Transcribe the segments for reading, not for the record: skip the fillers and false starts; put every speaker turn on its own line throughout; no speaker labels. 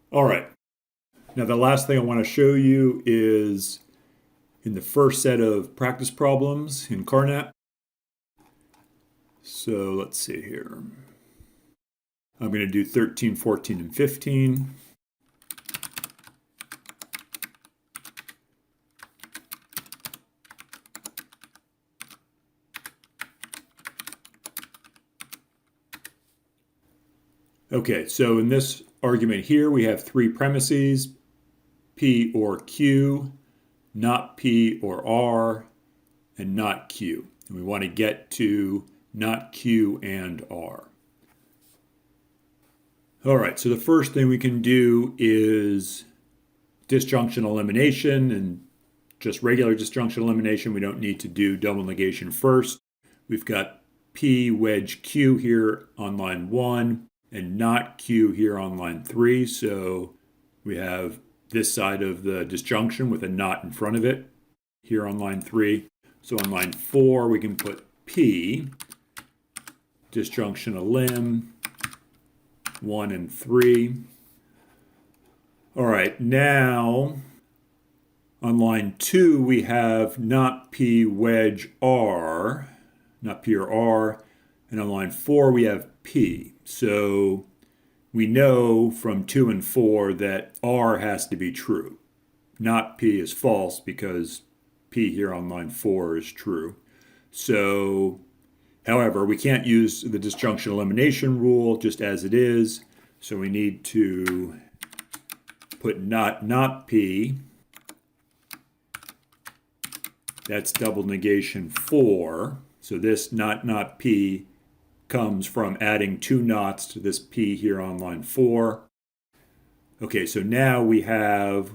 All right. Now, the last thing I want to show you is in the first set of practice problems in Carnap. So let's see here. I'm going to do 13, 14, and 15. Okay, so in this argument here, we have three premises, P or Q, not P or R, and not Q. And we want to get to not Q and R. All right, so the first thing we can do is disjunction elimination, and just regular disjunction elimination. We don't need to do double negation first. We've got P wedge Q here on line 1 and not Q here on line 3. So we have this side of the disjunction with a not in front of it here on line 3. So on line 4, we can put P, disjunction elim, 1 and 3. All right, now on line 2, we have not P wedge R, not P or R, and on line 4, we have P. So we know from 2 and 4 that R has to be true. Not P is false because P here on line 4 is true. So, however, we can't use the disjunction elimination rule just as it is. So we need to put not P. That's double negation 4. So this not P comes from adding two nots to this P here on line 4. Okay, so now we have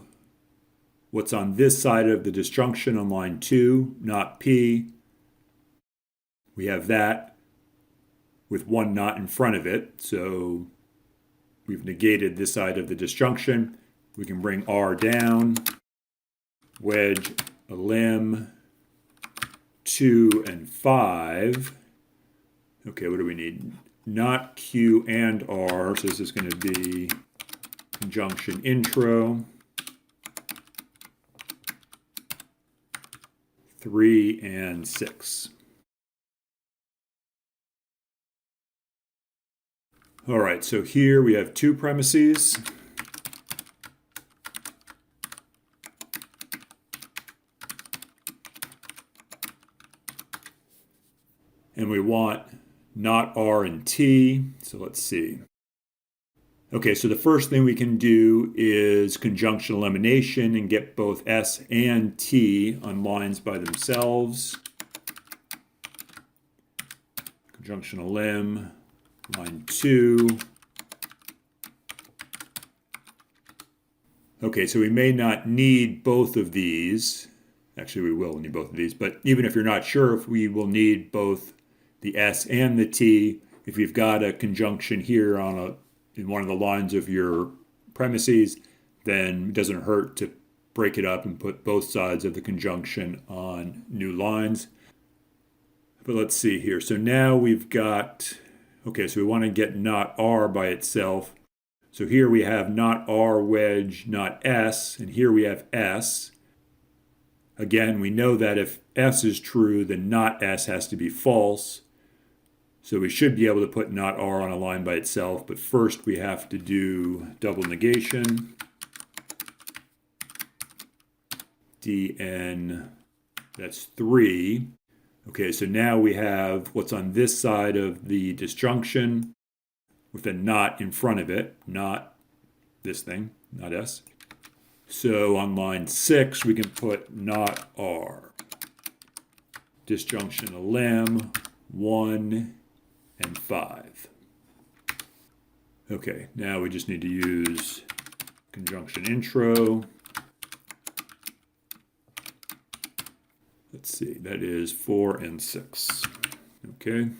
what's on this side of the disjunction on line 2, not P. We have that with one not in front of it. So we've negated this side of the disjunction. We can bring R down, wedge elim, 2 and 5. Okay, what do we need? Not Q and R, so this is going to be conjunction intro. 3 and 6. All right, so here we have two premises. And we want not R and T, so let's see. Okay, so the first thing we can do is conjunction elimination and get both S and T on lines by themselves. Conjunction elim, line 2. Okay, so we may not need both of these. Actually, we will need both of these, but even if you're not sure if we will need both the S and the T, if you've got a conjunction here in one of the lines of your premises, then it doesn't hurt to break it up and put both sides of the conjunction on new lines. But let's see here. So now we've got, okay, so we want to get not R by itself. So here we have not R wedge, not S, and here we have S. Again, we know that if S is true, then not S has to be false. So we should be able to put not R on a line by itself, but first we have to do double negation. dn, that's 3. Okay, so now we have what's on this side of the disjunction with a not in front of it, not this thing, not S. So on line 6, we can put not R. Disjunction elim, 1 and 5. Okay, now we just need to use conjunction intro. Let's see, that is 4 and 6. Okay.